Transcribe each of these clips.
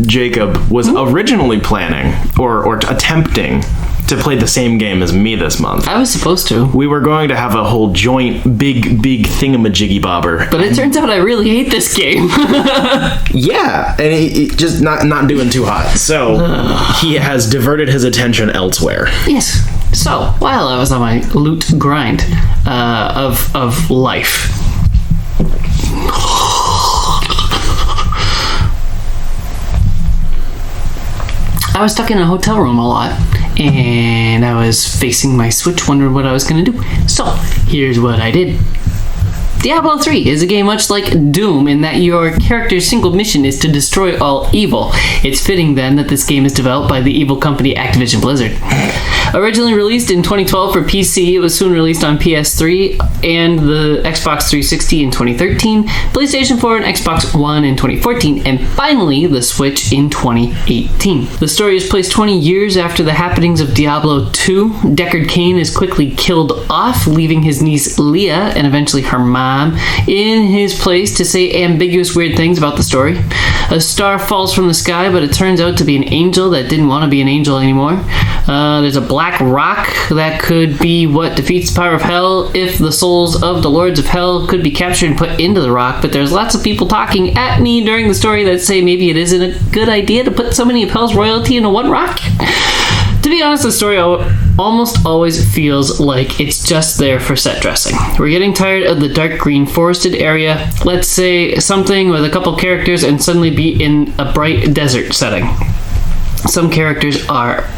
Jacob was originally planning or attempting to play the same game as me this month. I was supposed to. We were going to have a whole joint big thingamajiggy bobber. But it turns out I really hate this game. Yeah, and he just not doing too hot. So he has diverted his attention elsewhere. Yes. So, while I was on my loot grind of life, I was stuck in a hotel room a lot, and I was facing my Switch wondering what I was going to do. So, here's what I did. Diablo 3 is a game much like Doom in that your character's single mission is to destroy all evil. It's fitting then that this game is developed by the evil company Activision Blizzard. Originally released in 2012 for PC, it was soon released on PS3 and the Xbox 360 in 2013, PlayStation 4 and Xbox One in 2014, and finally the Switch in 2018. The story is placed 20 years after the happenings of Diablo 2. Deckard Cain is quickly killed off, leaving his niece Leah and eventually her mom in his place to say ambiguous weird things about the story. A star falls from the sky, but it turns out to be an angel that didn't want to be an angel anymore. There's a black rock that could be what defeats the power of hell if the souls of the lords of hell could be captured and put into the rock, but there's lots of people talking at me during the story that say maybe it isn't a good idea to put so many of hell's royalty into one rock. To be honest, the story almost always feels like it's just there for set dressing. We're getting tired of the dark green forested area. Let's say something with a couple characters and suddenly be in a bright desert setting. Some characters are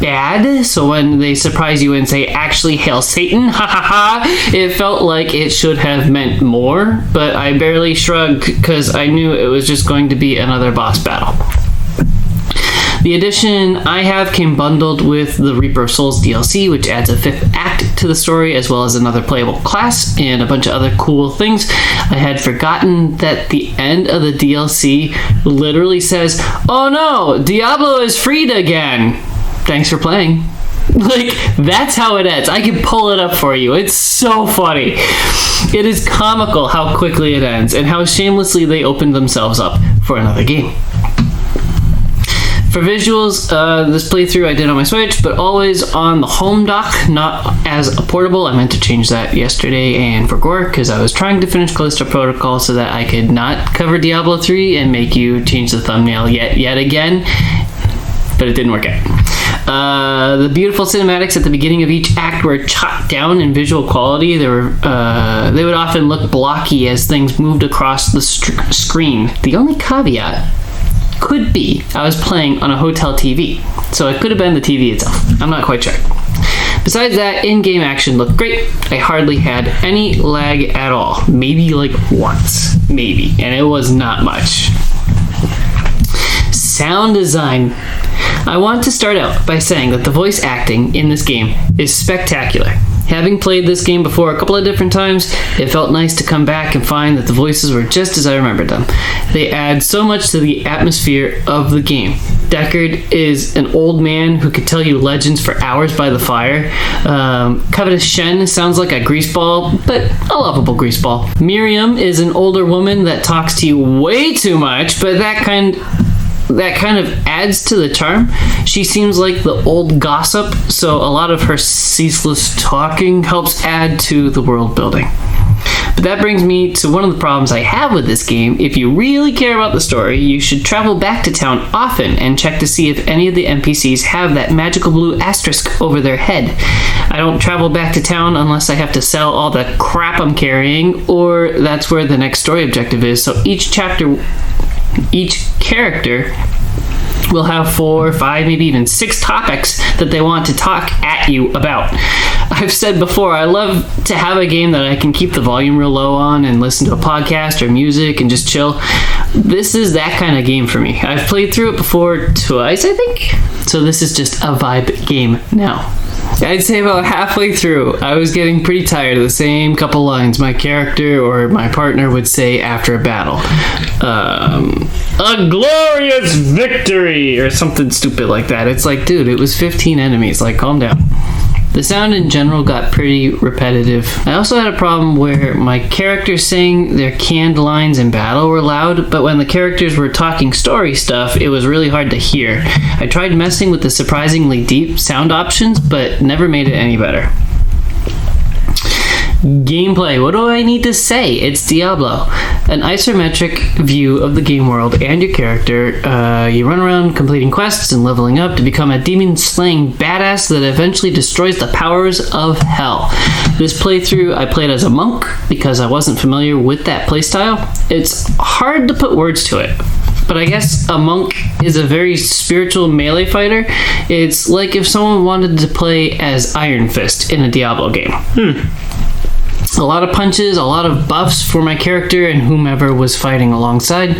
bad, so when they surprise you and say, actually, hail Satan, ha ha ha, it felt like it should have meant more, but I barely shrugged because I knew it was just going to be another boss battle. The edition I have came bundled with the Reaper of Souls DLC, which adds a 5th act to the story, as well as another playable class and a bunch of other cool things. I had forgotten that the end of the DLC literally says, "Oh no, Diablo is freed again. Thanks for playing." Like, that's how it ends. I can pull it up for you. It's so funny. It is comical how quickly it ends and how shamelessly they opened themselves up for another game. For visuals, this playthrough I did on my Switch, but always on the home dock, not as a portable. I meant to change that yesterday and for Gore, because I was trying to finish Callisto Protocol so that I could not cover Diablo 3 and make you change the thumbnail yet again, but it didn't work out. The beautiful cinematics at the beginning of each act were chopped down in visual quality. They would often look blocky as things moved across the screen. The only caveat could be I was playing on a hotel TV, so it could have been the TV itself. I'm not quite sure. Besides that, in-game action looked great. I hardly had any lag at all. Maybe like once, maybe, and it was not much. Sound design. I want to start out by saying that the voice acting in this game is spectacular. Having played this game before a couple of different times, it felt nice to come back and find that the voices were just as I remembered them. They add so much to the atmosphere of the game. Deckard is an old man who could tell you legends for hours by the fire. Covetous Shen sounds like a greaseball, but a lovable greaseball. Miriam is an older woman that talks to you way too much, but that kind of adds to the charm. She seems like the old gossip, so a lot of her ceaseless talking helps add to the world building. But that brings me to one of the problems I have with this game. If you really care about the story, you should travel back to town often and check to see if any of the NPCs have that magical blue asterisk over their head. I don't travel back to town unless I have to sell all the crap I'm carrying, or that's where the next story objective is, so each character will have 4, 5, maybe even 6 topics that they want to talk at you about. I've said before, I love to have a game that I can keep the volume real low on and listen to a podcast or music and just chill. This is that kind of game for me. I've played through it before twice, I think, so this is just a vibe game now. I'd say about halfway through, I was getting pretty tired of the same couple lines my character or my partner would say after a battle. A glorious victory! Or something stupid like that. It's like, dude, it was 15 enemies. Like, calm down. The sound in general got pretty repetitive. I also had a problem where my characters saying their canned lines in battle were loud, but when the characters were talking story stuff, it was really hard to hear. I tried messing with the surprisingly deep sound options, but never made it any better. Gameplay. What do I need to say? It's Diablo. An isometric view of the game world and your character. You run around completing quests and leveling up to become a demon-slaying badass that eventually destroys the powers of hell. This playthrough, I played as a monk because I wasn't familiar with that playstyle. It's hard to put words to it, but I guess a monk is a very spiritual melee fighter. It's like if someone wanted to play as Iron Fist in a Diablo game. A lot of punches, a lot of buffs for my character and whomever was fighting alongside.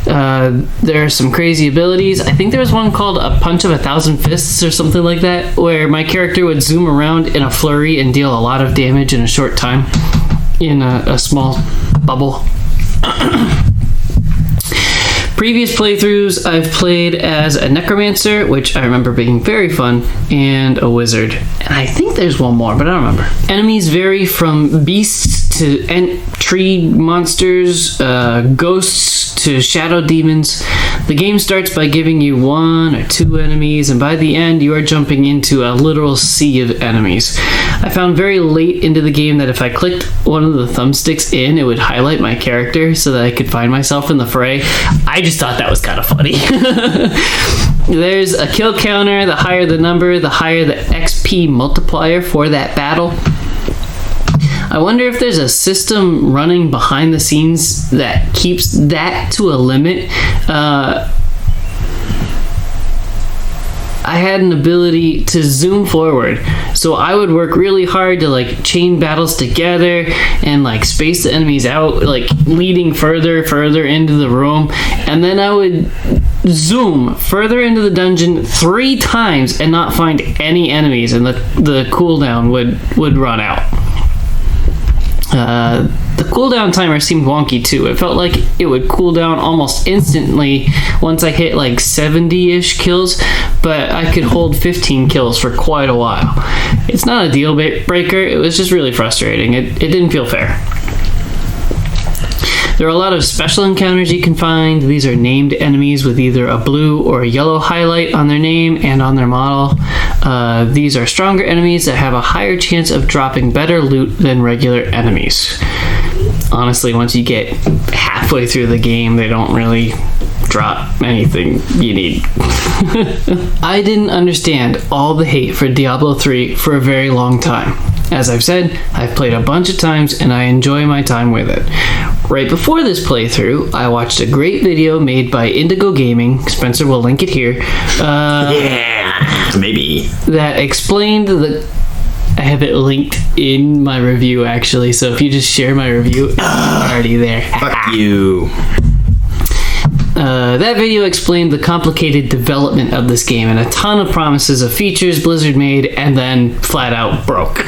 There are some crazy abilities. I think there was one called a Punch of 1,000 Fists or something like that, where my character would zoom around in a flurry and deal a lot of damage in a short time in a small bubble. Previous playthroughs, I've played as a necromancer, which I remember being very fun, and a wizard. And I think there's one more, but I don't remember. Enemies vary from beasts to tree monsters, ghosts to shadow demons. The game starts by giving you 1 or 2 enemies, and by the end you are jumping into a literal sea of enemies. I found very late into the game that if I clicked one of the thumbsticks in, it would highlight my character so that I could find myself in the fray. I just thought that was kind of funny. There's a kill counter. The higher the number, the higher the XP multiplier for that battle. I wonder if there's a system running behind the scenes that keeps that to a limit. I had an ability to zoom forward, so I would work really hard to like chain battles together and like space the enemies out, like leading further into the room, and then I would zoom further into the dungeon 3 times and not find any enemies, and the cooldown would run out. The cooldown timer seemed wonky too. It felt like it would cool down almost instantly once I hit like 70-ish kills, but I could hold 15 kills for quite a while. It's not a deal breaker, it was just really frustrating. It didn't feel fair. There are a lot of special encounters you can find. These are named enemies with either a blue or a yellow highlight on their name and on their model. These are stronger enemies that have a higher chance of dropping better loot than regular enemies. Honestly, once you get halfway through the game, they don't really drop anything you need. I didn't understand all the hate for Diablo 3 for a very long time. As I've said, I've played a bunch of times and I enjoy my time with it. Right before this playthrough, I watched a great video made by Indigo Gaming, Spencer will link it here, maybe, that explained I have it linked in my review actually, so if you just share my review, it's already there. Fuck you. That video explained the complicated development of this game and a ton of promises of features Blizzard made and then flat out broke.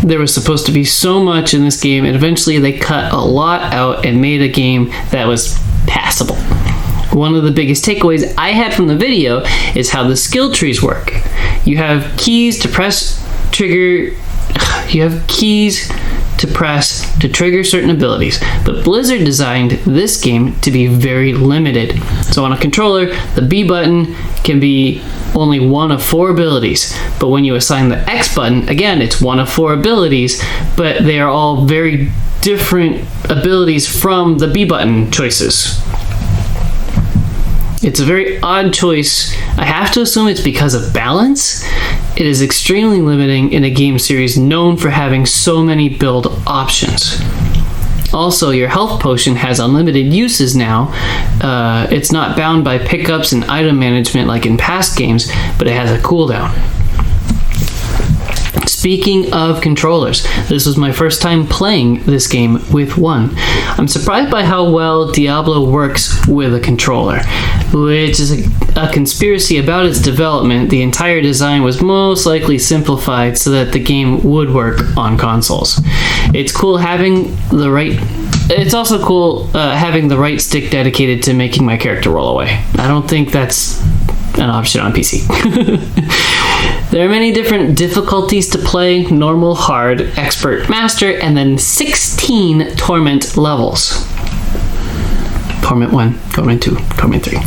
There was supposed to be so much in this game, and eventually they cut a lot out and made a game that was passable. One of the biggest takeaways I had from the video is how the skill trees work. You have keys to press trigger certain abilities, but Blizzard designed this game to be very limited. So on a controller, the B button can be only one of 4 abilities, but when you assign the X button, again, it's one of 4 abilities, but they are all very different abilities from the B button choices. It's a very odd choice. I have to assume it's because of balance. It is extremely limiting in a game series known for having so many build options. Also, your health potion has unlimited uses now. It's not bound by pickups and item management like in past games, but it has a cooldown. Speaking of controllers, this was my first time playing this game with one. I'm surprised by how well Diablo works with a controller, which is a conspiracy about its development. The entire design was most likely simplified so that the game would work on consoles. It's cool having the right... It's also cool having the right stick dedicated to making my character roll away. I don't think that's an option on PC. There are many different difficulties to play: normal, hard, expert, master, and then 16 torment levels. Torment 1, Torment 2, Torment 3.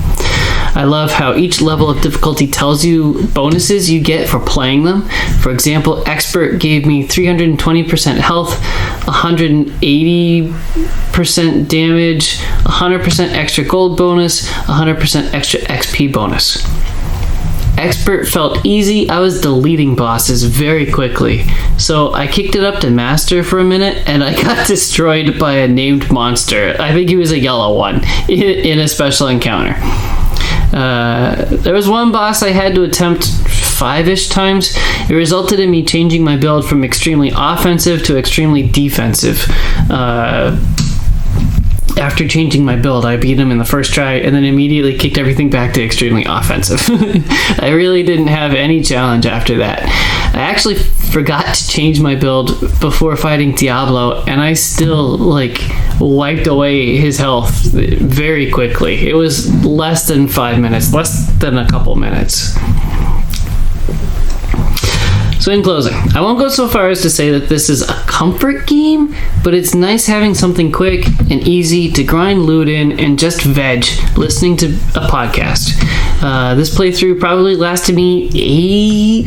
I love how each level of difficulty tells you bonuses you get for playing them. For example, Expert gave me 320% health, 180% damage, 100% extra gold bonus, 100% extra XP bonus. Expert felt easy. I was deleting bosses very quickly. So I kicked it up to Master for a minute and I got destroyed by a named monster. I think he was a yellow one in a special encounter. There was one boss I had to attempt 5-ish times. It resulted in me changing my build from extremely offensive to extremely defensive. After changing my build, I beat him in the first try and then immediately kicked everything back to extremely offensive. I really didn't have any challenge after that. I actually forgot to change my build before fighting Diablo, and I still, wiped away his health very quickly. It was less than 5 minutes, less than a couple minutes. So in closing, I won't go so far as to say that this is a comfort game, but it's nice having something quick and easy to grind loot in and just veg listening to a podcast. This playthrough probably lasted me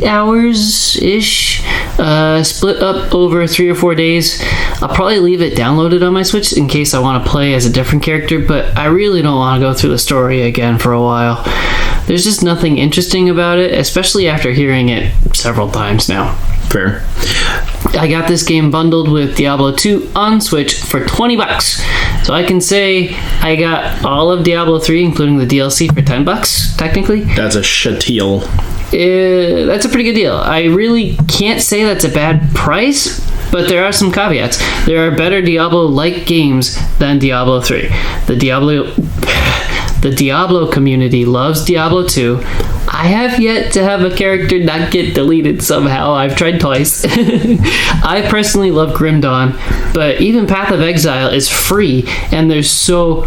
8 hours-ish, split up over 3 or 4 days. I'll probably leave it downloaded on my Switch in case I want to play as a different character, but I really don't want to go through the story again for a while. There's just nothing interesting about it, especially after hearing it several times now. Fair. I got this game bundled with Diablo 2 on Switch for $20. So I can say I got all of Diablo 3, including the DLC, for $10, technically. That's a shit-deal. That's a pretty good deal. I really can't say that's a bad price, but there are some caveats. There are better Diablo-like games than Diablo 3. The Diablo community loves Diablo 2. I have yet to have a character not get deleted somehow. I've tried twice. I personally love Grim Dawn, but even Path of Exile is free, and there's so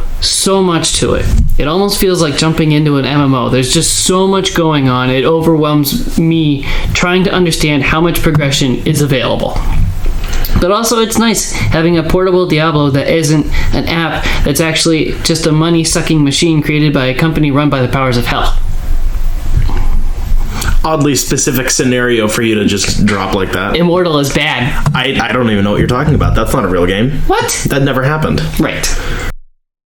much to it. It almost feels like jumping into an MMO. There's just so much going on. It overwhelms me trying to understand how much progression is available. But also, it's nice having a portable Diablo that isn't an app that's actually just a money-sucking machine created by a company run by the powers of hell. Oddly specific scenario for you to just drop like that. Immortal is bad. I don't even know what you're talking about. That's not a real game. What? That never happened. Right.